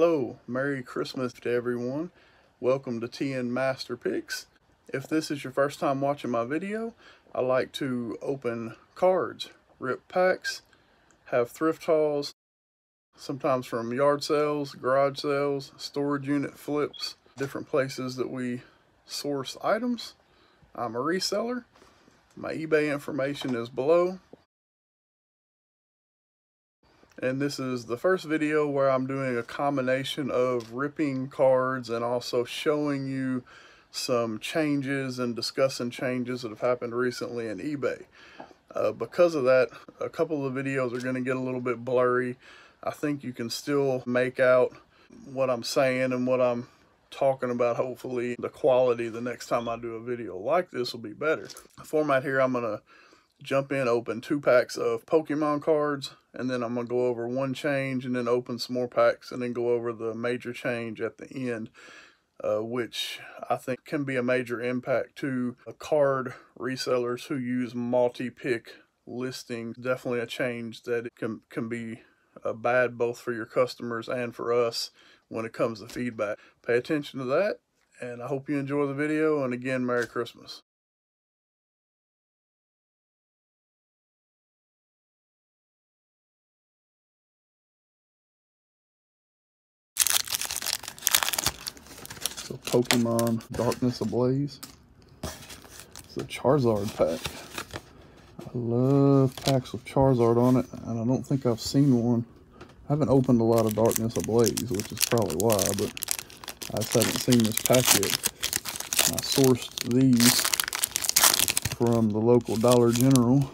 Hello, Merry Christmas to everyone. Welcome to TNMasterPicks. If this is your first time watching my video, I like to open cards, rip packs, have thrift hauls, sometimes from yard sales, garage sales, storage unit flips, different places that we source items. I'm a reseller. My eBay information is below. And this is the first video where I'm doing a combination of ripping cards and also showing you some changes and discussing changes that have happened recently in eBay. Because of that, a couple of the videos are going to get a little bit blurry. I think you can still make out what I'm saying and what I'm talking about. Hopefully the quality the next time I do a video like this will be better. The format here, I'm going to jump in, open 2 packs of Pokemon cards, and then I'm going to go over one change and then open some more packs and then go over the major change at the end, which I think can be a major impact to card resellers who use multi-pick listings. Definitely a change that it can be bad both for your customers and for us when it comes to feedback. Pay attention to that, and I hope you enjoy the video, and again, Merry Christmas. So Pokemon Darkness Ablaze. It's a Charizard pack. I love packs with Charizard on it, and I don't think I've seen one. I haven't opened a lot of Darkness Ablaze, which is probably why, but I just haven't seen this pack yet. I sourced these from the local Dollar General,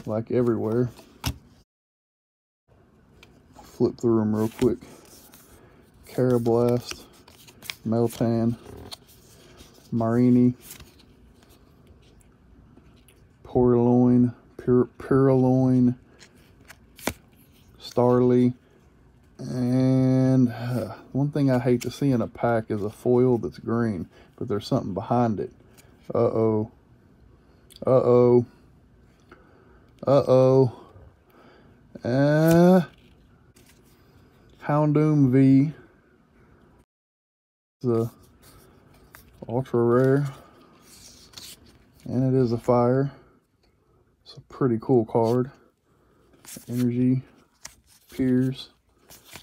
like everywhere. Flip through them real quick. Carablast, Meltan, Marini, Purloin, Starly, and one thing I hate to see in a pack is a foil that's green, but there's something behind it. Uh-oh. Uh-oh. Uh-oh. Houndoom V. The ultra rare, and it is a fire. It's a pretty cool card. Energy, Piers,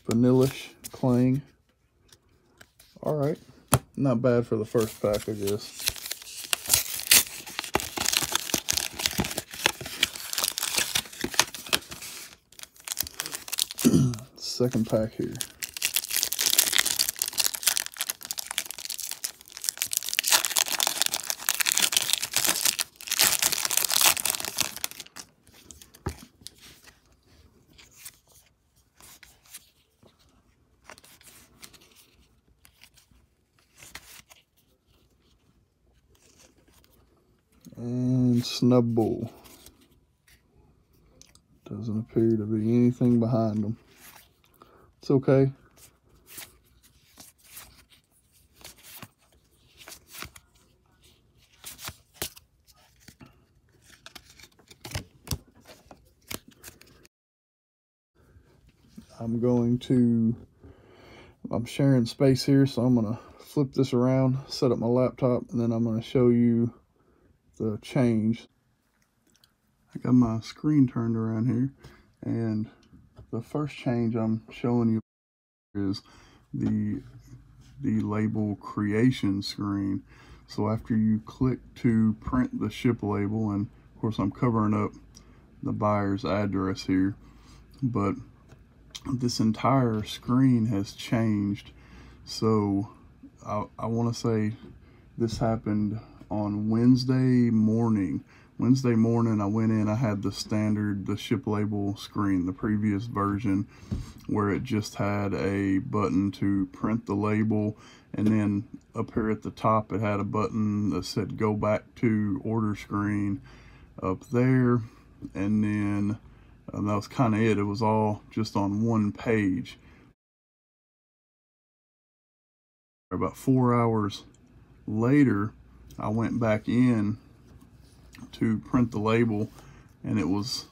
Vanillish, Clang. Alright, not bad for the first pack, I guess. Second pack here. And Snubbull. Doesn't appear to be anything behind them. It's okay. I'm sharing space here, so I'm going to flip this around, set up my laptop, and then I'm going to show you the change. I got my screen turned around here, and the first change I'm showing you is the label creation screen. So after you click to print the ship label, and of course I'm covering up the buyer's address here, but this entire screen has changed. So I want to say this happened on Wednesday morning. I went in, I had the ship label screen, the previous version, where it just had a button to print the label, and then up here at the top it had a button that said go back to order screen up there, and then that was kind of it. It was all just on one page. About 4 hours later, I went back in to print the label, and it was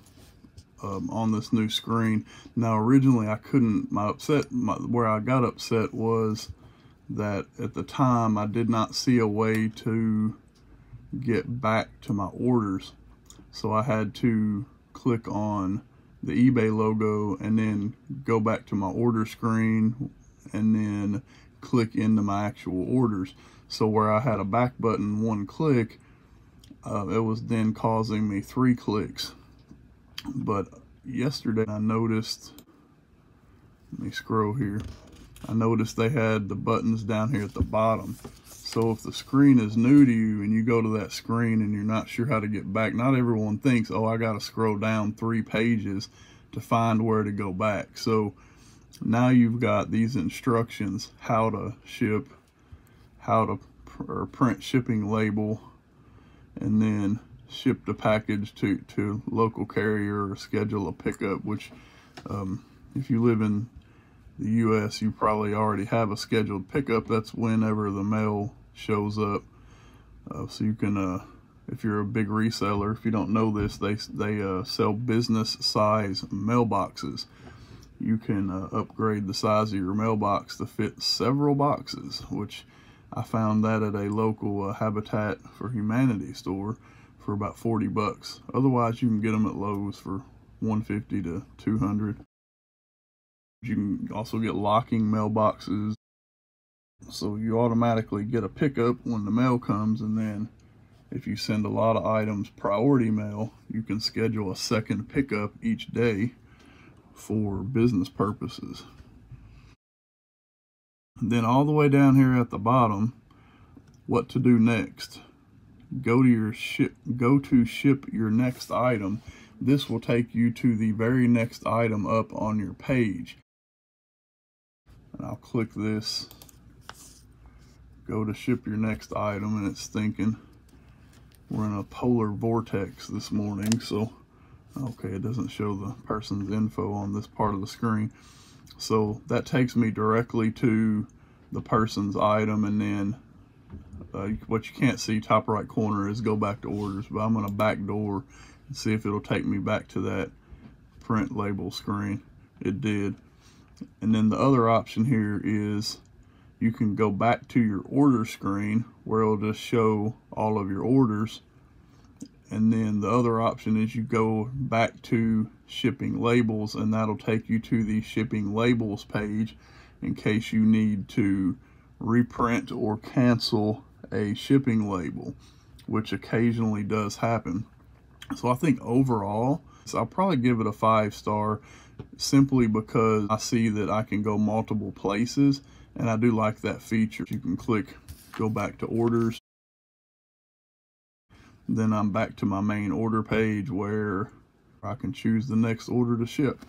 on this new screen. Now originally I couldn't, where I got upset was that at the time I did not see a way to get back to my orders. So I had to click on the eBay logo and then go back to my order screen and then click into my actual orders. So where I had a back button, one click, it was then causing me 3 clicks. But yesterday I noticed, let me scroll here, I noticed they had the buttons down here at the bottom. So if the screen is new to you and you go to that screen and you're not sure how to get back, not everyone thinks, oh, I got to scroll down 3 pages to find where to go back. So now you've got these instructions, how to ship, how to print shipping label, and then ship the package to local carrier or schedule a pickup, which if you live in the US, you probably already have a scheduled pickup. That's whenever the mail shows up. So you can, if you're a big reseller, if you don't know this, they sell business size mailboxes. You can upgrade the size of your mailbox to fit several boxes, which I found that at a local Habitat for Humanity store for about 40 bucks. Otherwise, you can get them at Lowe's for 150 to 200. You can also get locking mailboxes, so you automatically get a pickup when the mail comes, and then if you send a lot of items priority mail, you can schedule a second pickup each day for business purposes. And then all the way down here at the bottom, what to do next. Go to ship your next item. This will take you to the very next item up on your page. And I'll click this, go to ship your next item, and it's thinking. We're in a polar vortex this morning, so okay, it doesn't show the person's info on this part of the screen. So that takes me directly to the person's item, and then what you can't see top right corner is go back to orders, but I'm going to backdoor and see if it'll take me back to that print label screen. It did. And then the other option here is you can go back to your order screen where it'll just show all of your orders. And then the other option is you go back to shipping labels, and that'll take you to the shipping labels page in case you need to reprint or cancel a shipping label, which occasionally does happen. So I think overall, I'll probably give it a 5-star, simply because I see that I can go multiple places, and I do like that feature. You can click go back to orders. Then I'm back to my main order page where I can choose the next order to ship.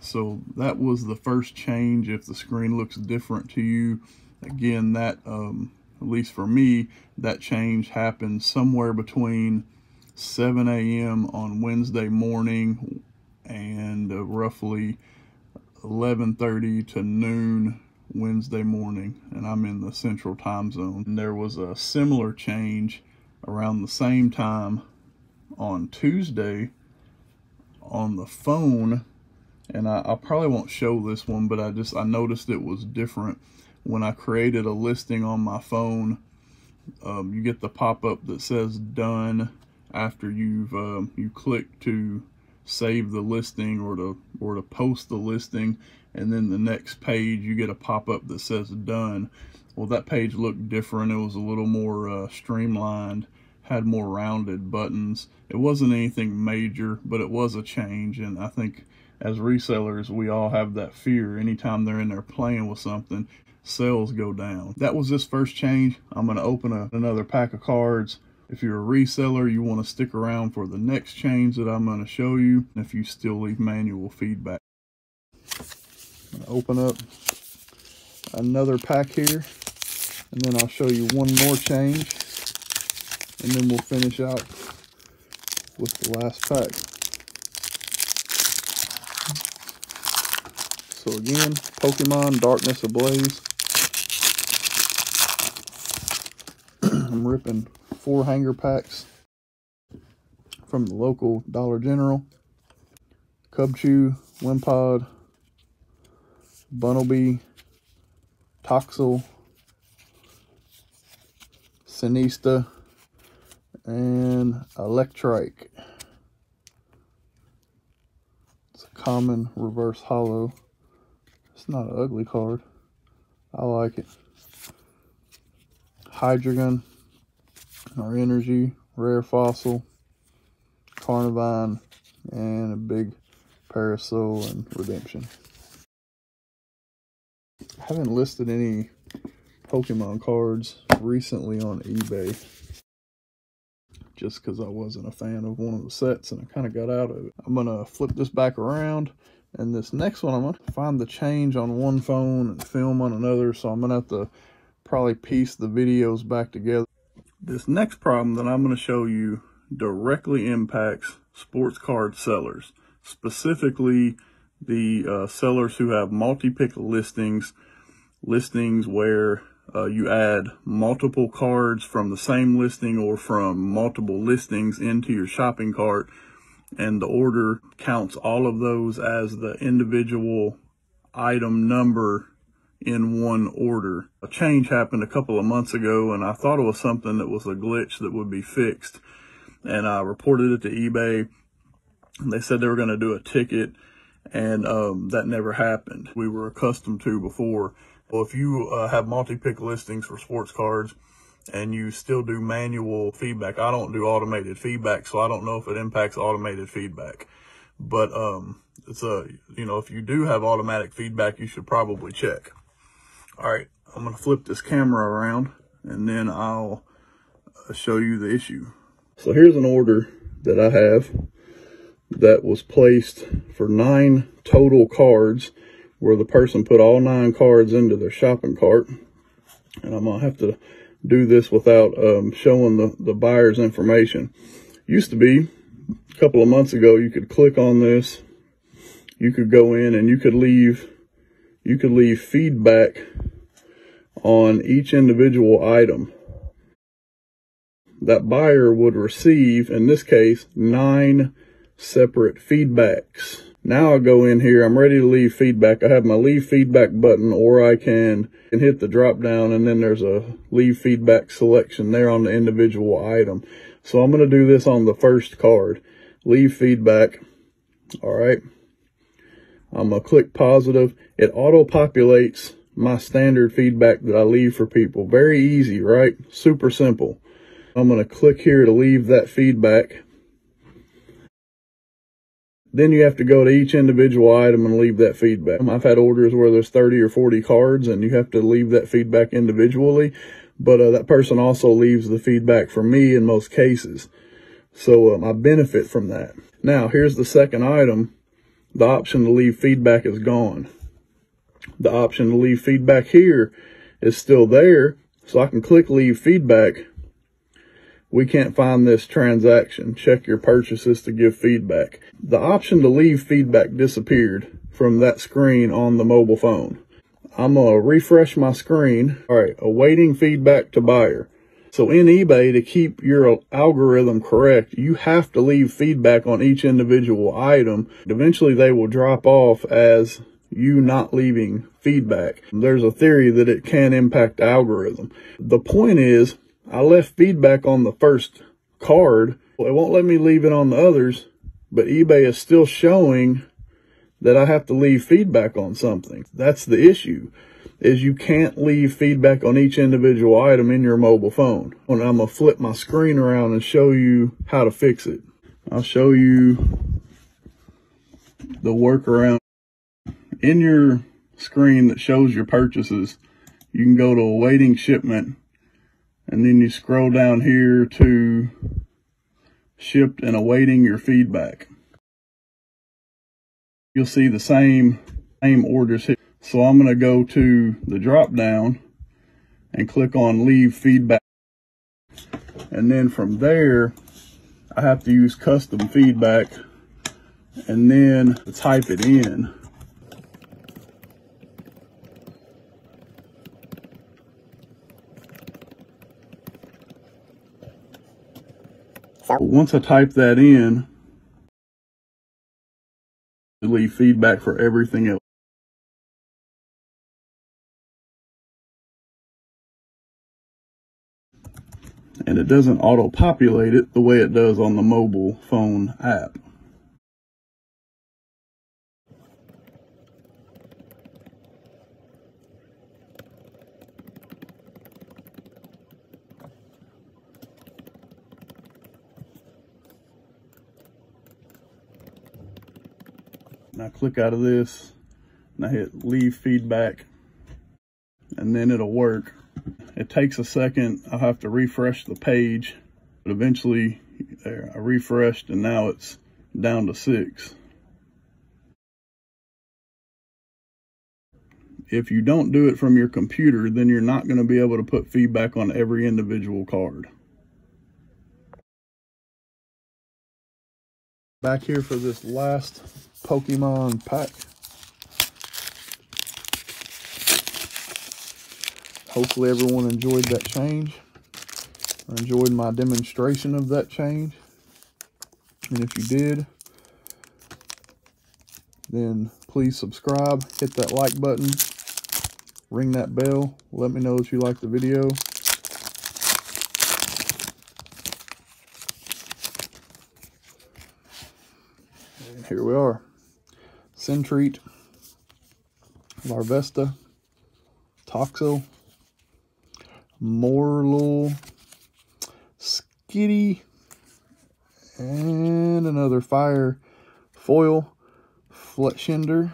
So that was the first change. If the screen looks different to you, again, that at least for me, that change happened somewhere between 7 a.m. on Wednesday morning and roughly 11:30 to noon Wednesday morning, and I'm in the central time zone. And there was a similar change around the same time on Tuesday on the phone, and I probably won't show this one, but I noticed it was different. When I created a listing on my phone, you get the pop-up that says done after you click to save the listing or to post the listing, and then the next page you get a pop-up that says done. Well, that page looked different. It was a little more streamlined, had more rounded buttons. It wasn't anything major, but it was a change, and I think as resellers we all have that fear. Anytime they're in there playing with something, sales go down. That was this first change. I'm going to open another pack of cards. If you're a reseller, you want to stick around for the next change that I'm going to show you, if you still leave manual feedback. I'm going to open up another pack here, and then I'll show you one more change, and then we'll finish out with the last pack. So again, Pokemon Darkness Ablaze. I'm ripping 4 hanger packs from the local Dollar General. Cubchew, Wimpod, Bunnelby, Toxel, Sinista, and Electrike. It's a common reverse hollow. It's not an ugly card. I like it. Hydreigon, our Energy, Rare Fossil, Carnivine, and a big Parasol and Redemption. I haven't listed any Pokemon cards recently on eBay just because I wasn't a fan of one of the sets and I kind of got out of it. I'm going to flip this back around, and this next one I'm going to find the change on one phone and film on another, so I'm going to have to probably piece the videos back together. This next problem that I'm going to show you directly impacts sports card sellers, specifically the sellers who have multi-pick listings where you add multiple cards from the same listing or from multiple listings into your shopping cart, and the order counts all of those as the individual item number in one order. A change happened a couple of months ago, and I thought it was something that was a glitch that would be fixed, and I reported it to eBay. They said they were going to do a ticket, and that never happened. We were accustomed to before. Well, if you have multi-pick listings for sports cards and you still do manual feedback, I don't do automated feedback, so I don't know if it impacts automated feedback. But it's if you do have automatic feedback, you should probably check. All right, I'm going to flip this camera around, and then I'll show you the issue. So here's an order that I have that was placed for 9 total cards, where the person put all 9 cards into their shopping cart. And I'm going to have to do this without showing the buyer's information. Used to be, a couple of months ago, you could click on this, you could go in and you could leave feedback on each individual item. That buyer would receive, in this case, 9 separate feedbacks. Now I go in here, I'm ready to leave feedback. I have my leave feedback button, or I can hit the drop down, and then there's a leave feedback selection there on the individual item. So I'm going to do this on the first card. Leave feedback. All right. I'm going to click positive. It auto-populates my standard feedback that I leave for people. Very easy, right? Super simple. I'm going to click here to leave that feedback. Then you have to go to each individual item and leave that feedback. I've had orders where there's 30 or 40 cards and you have to leave that feedback individually, but that person also leaves the feedback for me in most cases. So I benefit from that. Now, here's the second item. The option to leave feedback is gone. The option to leave feedback here is still there, so I can click leave feedback. We can't find this transaction. Check your purchases to give feedback. The option to leave feedback disappeared from that screen on the mobile phone. I'm going to refresh my screen. All right, awaiting feedback to buyer. So in eBay, to keep your algorithm correct, you have to leave feedback on each individual item. Eventually, they will drop off as you not leaving feedback. There's a theory that it can impact the algorithm. The point is, I left feedback on the first card. It won't let me leave it on the others, but eBay is still showing that I have to leave feedback on something. That's the issue, is you can't leave feedback on each individual item in your mobile phone. And I'm going to flip my screen around and show you how to fix it. I'll show you the workaround. In your screen that shows your purchases, you can go to awaiting shipment, and then you scroll down here to shipped and awaiting your feedback. You'll see the same orders here. So I'm going to go to the drop down and click on leave feedback. And then from there, I have to use custom feedback and then type it in. Once I type that in, leave feedback for everything else. And it doesn't auto-populate it the way it does on the mobile phone app. Now click out of this, and I hit leave feedback, and then it'll work. It takes a second. I'll have to refresh the page, but eventually there, I refreshed and now it's down to 6. If you don't do it from your computer, then you're not going to be able to put feedback on every individual card. Back here for this last Pokemon pack. Hopefully everyone enjoyed that change, or enjoyed my demonstration of that change. And if you did, then please subscribe, hit that like button, ring that bell, let me know that you like the video. And here we are. Centreat, Larvesta, Toxel, Morlul, Skitty, and another fire foil, Fletchinder.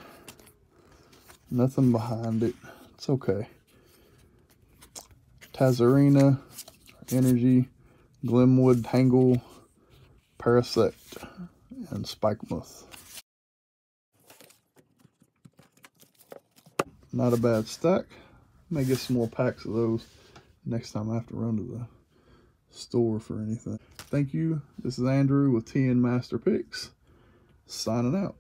Nothing behind it. It's okay. Tazarina, Energy, Glimwood, Tangle, Parasect, and Spikemuth. Not a bad stack. May get some more packs of those next time I have to run to the store for anything. Thank you. This is Andrew with TNMasterPicks, signing out.